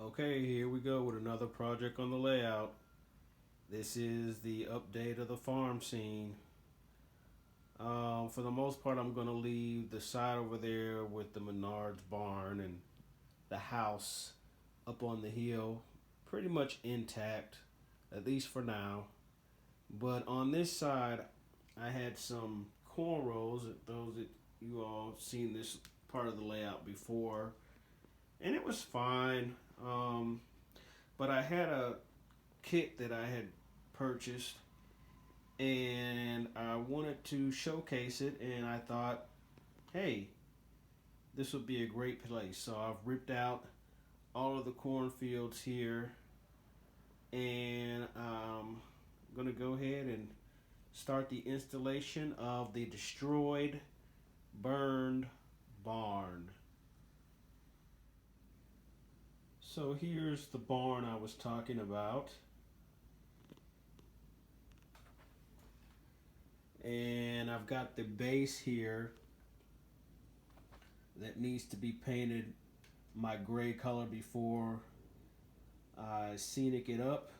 Okay, here we go with another project on the layout. This is the update of the farm scene. For the most part, I'm going to leave the side over there with the Menards barn and the house up on the hill pretty much intact, at least for now. But on this side, I had some cornrows, those that you all seen this part of the layout before, and it was fine. But I had a kit that I had purchased and I wanted to showcase it, and I thought, hey, this would be a great place. So I've ripped out all of the cornfields here, and I'm gonna go ahead and start the installation of the destroyed, burned barn. So here's the barn I was talking about. And I've got the base here that needs to be painted my gray color before I scenic it up.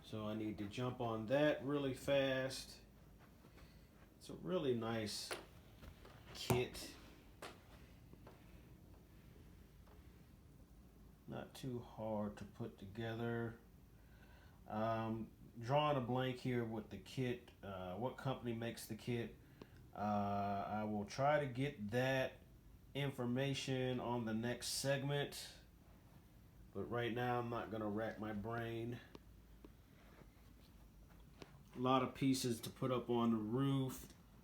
So I need to jump on that really fast. It's a really nice kit. Not too hard to put together. Drawing a blank here with the kit. What company makes the kit? I will try to get that information on the next segment, but right now I'm not gonna rack my brain. A lot of pieces to put up on the roof,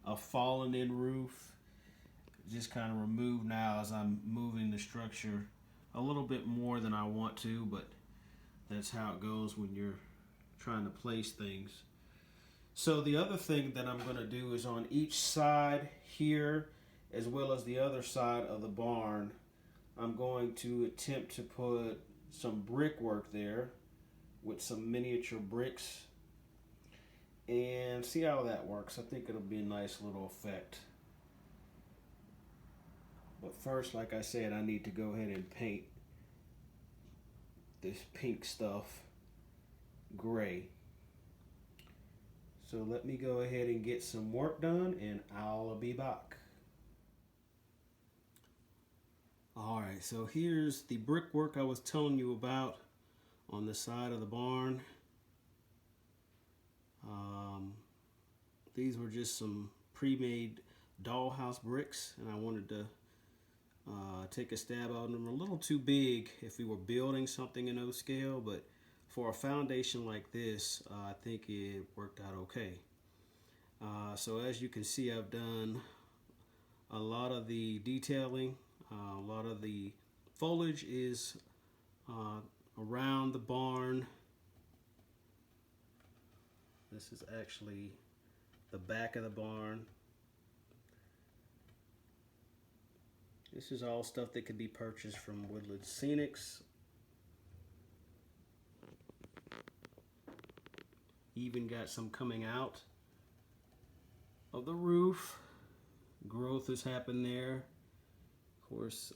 a fallen in roof, just kind of removed now as I'm moving the structure a little bit more than I want to, but that's how it goes when you're trying to place things. So the other thing that I'm going to do is on each side here, as well as the other side of the barn, I'm going to attempt to put some brickwork there with some miniature bricks and see how that works. I think it'll be a nice little effect. But first, like I said, I need to go ahead and paint this pink stuff gray. So let me go ahead and get some work done and I'll be back. Alright, so here's the brickwork I was telling you about on the side of the barn. These were just some pre-made dollhouse bricks, and I wanted to take a stab out of them. A little too big if we were building something in those scale, but for a foundation like this, I think it worked out okay. So as you can see, I've done a lot of the detailing. A lot of the foliage is around the barn. This is actually the back of the barn. This is all stuff that could be purchased from Woodland Scenics. Even got some coming out of the roof. Growth has happened there. Of course,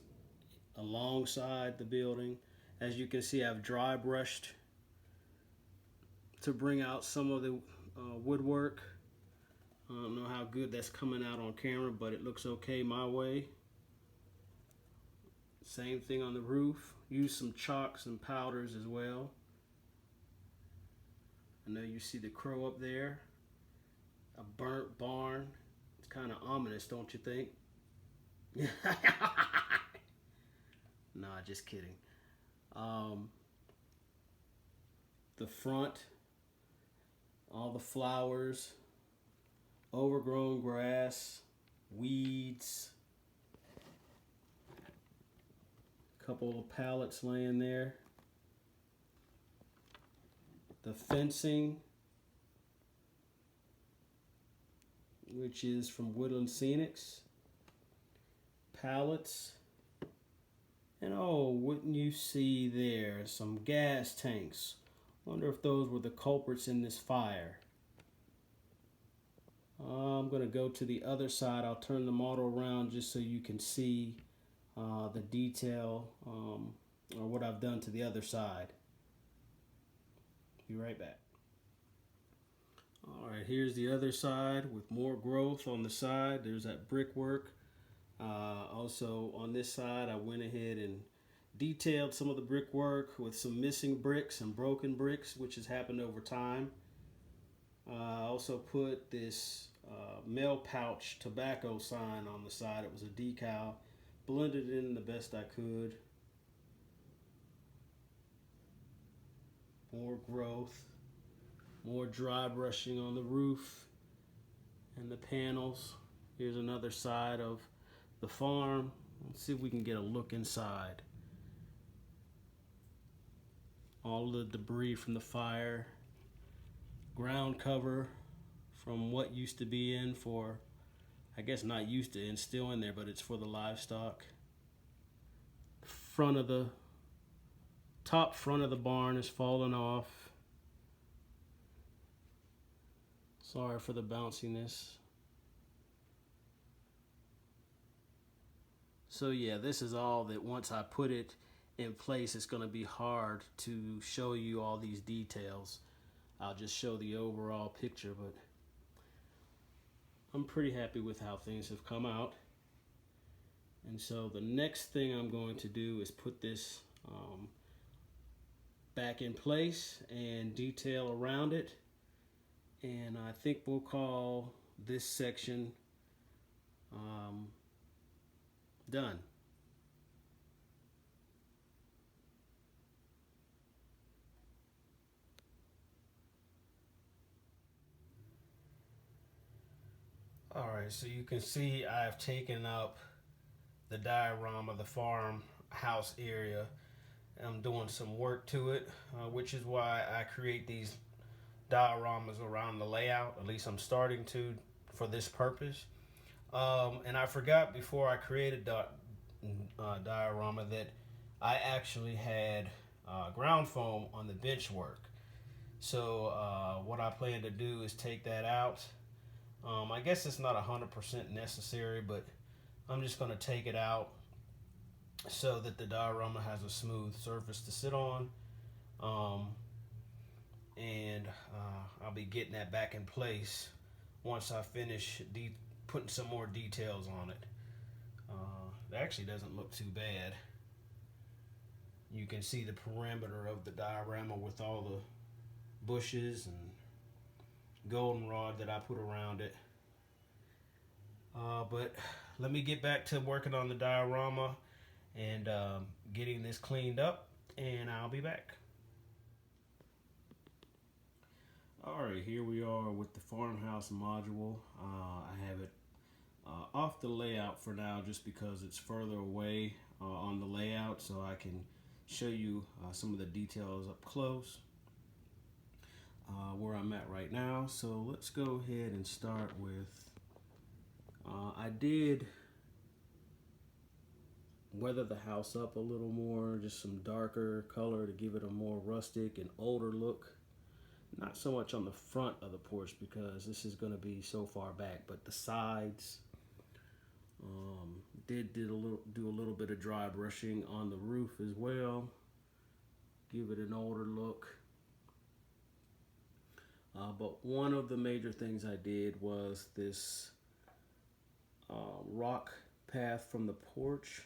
alongside the building. As you can see, I've dry brushed to bring out some of the woodwork. I don't know how good that's coming out on camera, but it looks okay my way. Same thing on the roof. Use some chalks and powders as well. I know you see the crow up there. A burnt barn. It's kind of ominous, don't you think? Nah, just kidding. The front, all the flowers, overgrown grass, weeds, a couple of pallets laying there. The fencing, which is from Woodland Scenics, pallets, and oh, wouldn't you see there, some gas tanks. Wonder if those were the culprits in this fire. I'm going to go to the other side. I'll turn the model around just so you can see the detail or what I've done to the other side. Be right back. All right, here's the other side with more growth on the side. There's that brickwork. Also on this side, I went ahead and detailed some of the brickwork with some missing bricks and broken bricks, which has happened over time. I also put this mail pouch tobacco sign on the side. It was a decal. Blended it in the best I could. More growth. More dry brushing on the roof and the panels. Here's another side of the farm. Let's see if we can get a look inside. All the debris from the fire. Ground cover from what used to be in for, I guess not used to and still in there, but it's for the livestock. Top front of the barn is falling off. Sorry for the bounciness. So yeah, this is all that once I put it in place, it's going to be hard to show you all these details. I'll just show the overall picture, but I'm pretty happy with how things have come out. And so the next thing I'm going to do is put this back in place and detail around it. And I think we'll call this section done. All right, so you can see I've taken up the diorama, the farmhouse area. I'm doing some work to it, which is why I create these dioramas around the layout. At least I'm starting to for this purpose. And I forgot before I created diorama that I actually had ground foam on the bench work. So what I plan to do is take that out. I guess it's not 100% necessary, but I'm just going to take it out so that the diorama has a smooth surface to sit on. And I'll be getting that back in place once I finish putting some more details on it. It actually doesn't look too bad. You can see the perimeter of the diorama with all the bushes and goldenrod that I put around it. But let me get back to working on the diorama and getting this cleaned up, and I'll be back. Alright, here we are with the farmhouse module. I have it off the layout for now just because it's further away on the layout, so I can show you some of the details up close. Where I'm at right now. So let's go ahead and start with, I did weather the house up a little more, just some darker color to give it a more rustic and older look. Not so much on the front of the porch because this is going to be so far back, but the sides. Did do a little bit of dry brushing on the roof as well. Give it an older look. But one of the major things I did was this rock path from the porch.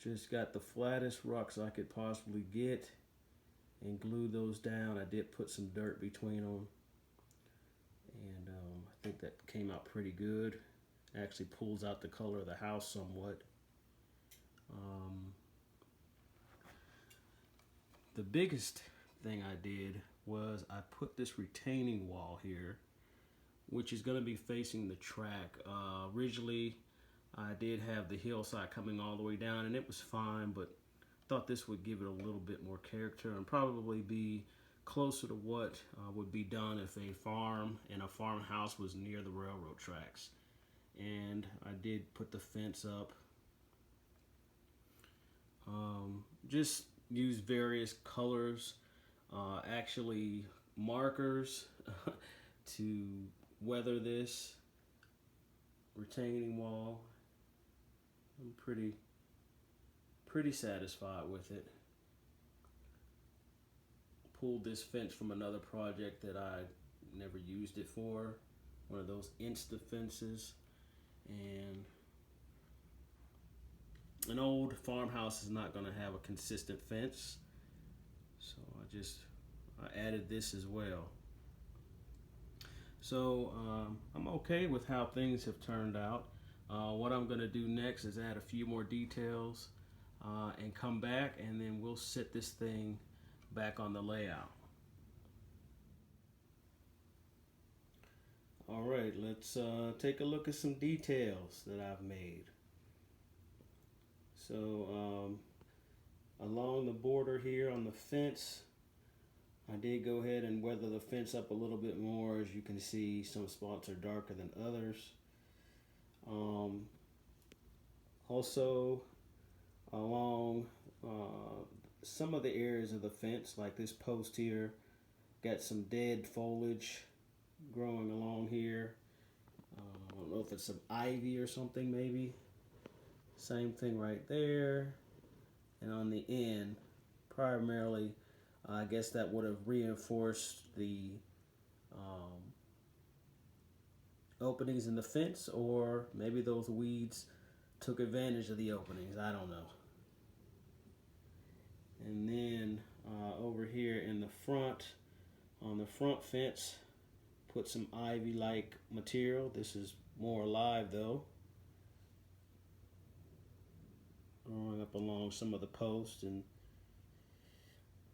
Just got the flattest rocks I could possibly get and glued those down. I did put some dirt between them, and I think that came out pretty good. Actually pulls out the color of the house somewhat. The biggest thing I did was I put this retaining wall here, which is going to be facing the track. Originally I did have the hillside coming all the way down, and it was fine, but thought this would give it a little bit more character and probably be closer to what would be done if a farm and a farmhouse was near the railroad tracks. And I did put the fence up. Just use various colors, actually markers to weather this retaining wall. I'm pretty pretty satisfied with it. Pulled this fence from another project that I never used it for, one of those Insta fences, and an old farmhouse is not going to have a consistent fence, so I added this as well. So I'm okay with how things have turned out. What I'm going to do next is add a few more details and come back, and then we'll set this thing back on the layout. All right, let's take a look at some details that I've made. So along the border here on the fence, I did go ahead and weather the fence up a little bit more. As you can see, some spots are darker than others. Also, along some of the areas of the fence, like this post here, got some dead foliage growing along here. I don't know if it's some ivy or something, maybe. Same thing right there. And on the end, primarily, I guess that would have reinforced the openings in the fence, or maybe those weeds took advantage of the openings. I don't know. And then over here in the front, on the front fence, put some ivy-like material. This is more alive though. Growing up along some of the posts and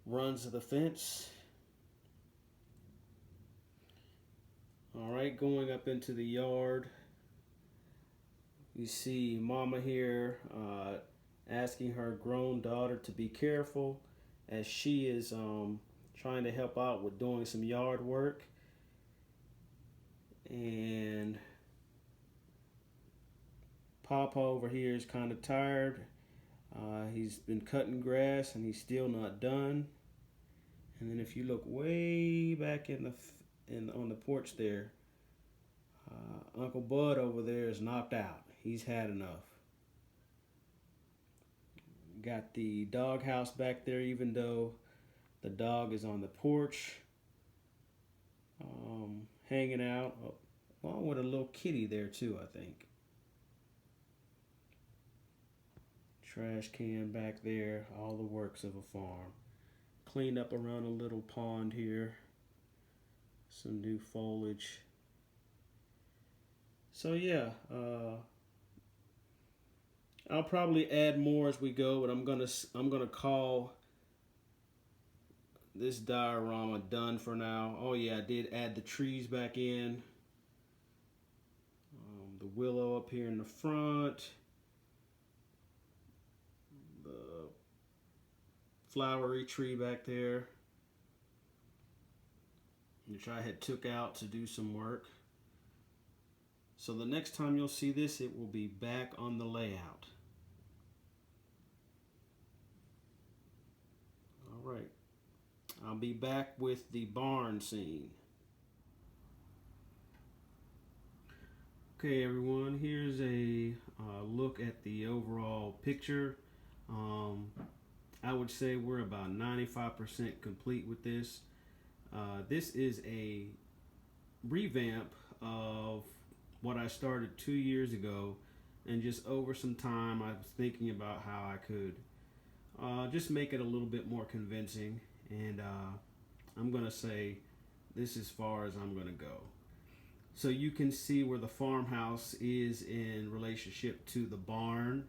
runs of the fence. All right, going up into the yard, you see Mama here asking her grown daughter to be careful as she is trying to help out with doing some yard work. And Papa over here is kind of tired. He's been cutting grass and he's still not done. And then if you look way back on the porch there, Uncle Bud over there is knocked out. He's had enough. Got the doghouse back there, even though the dog is on the porch, hanging out, along with a little kitty there too, I think. Trash can back there, all the works of a farm. Cleaned up around a little pond here. Some new foliage. So yeah, I'll probably add more as we go, but I'm gonna call this diorama done for now. Oh yeah, I did add the trees back in. The willow up here in the front. The flowery tree back there, which I had took out to do some work. So the next time you'll see this, it will be back on the layout. All right. I'll be back with the barn scene. Okay, everyone, here's a look at the overall picture. I would say we're about 95% complete with this. This is a revamp of what I started 2 years ago, and just over some time I was thinking about how I could just make it a little bit more convincing, and I'm gonna say this is as far as I'm gonna go. So you can see where the farmhouse is in relationship to the barn.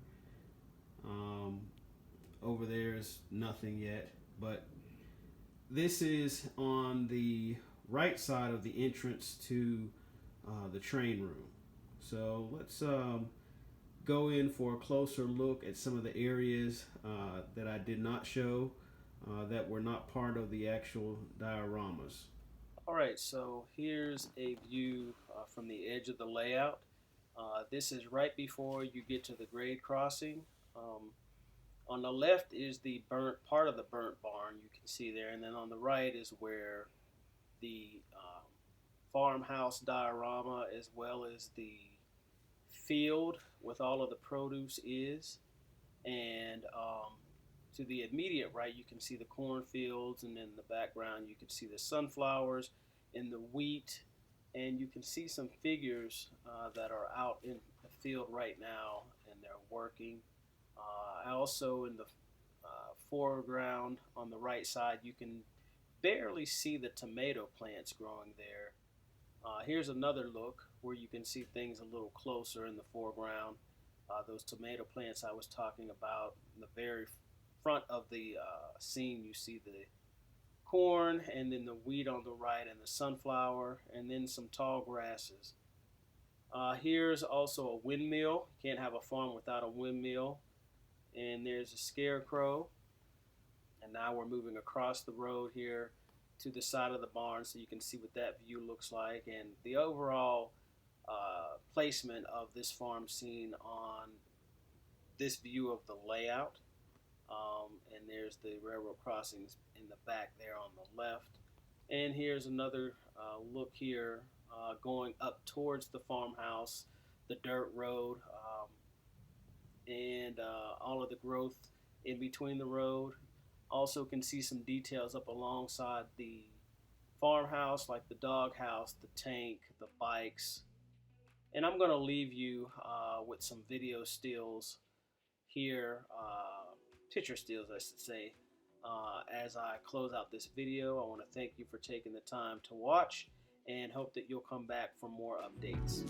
Over there is nothing yet, but this is on the right side of the entrance to the train room. So let's go in for a closer look at some of the areas that I did not show, that were not part of the actual dioramas. Alright, so here's a view from the edge of the layout. This is right before you get to the grade crossing. On the left is the part of the burnt barn, you can see there, and then on the right is where the farmhouse diorama as well as the field with all of the produce is. And to the immediate right, you can see the cornfields, and in the background, you can see the sunflowers and the wheat, and you can see some figures that are out in the field right now, and they're working. Also, in the foreground on the right side, you can barely see the tomato plants growing there. Here's another look where you can see things a little closer in the foreground. Those tomato plants I was talking about. In the very front of the scene, you see the corn, and then the wheat on the right, and the sunflower, and then some tall grasses. Here's also a windmill. You can't have a farm without a windmill. And there's a scarecrow. And now we're moving across the road here to the side of the barn so you can see what that view looks like, and the overall placement of this farm scene on this view of the layout. And there's the railroad crossings in the back there on the left. And here's another look here going up towards the farmhouse, the dirt road, and all of the growth in between the road. Also can see some details up alongside the farmhouse, like the doghouse, the tank, the bikes. And I'm going to leave you with some video stills here, picture stills, I should say, as I close out this video. I want to thank you for taking the time to watch and hope that you'll come back for more updates.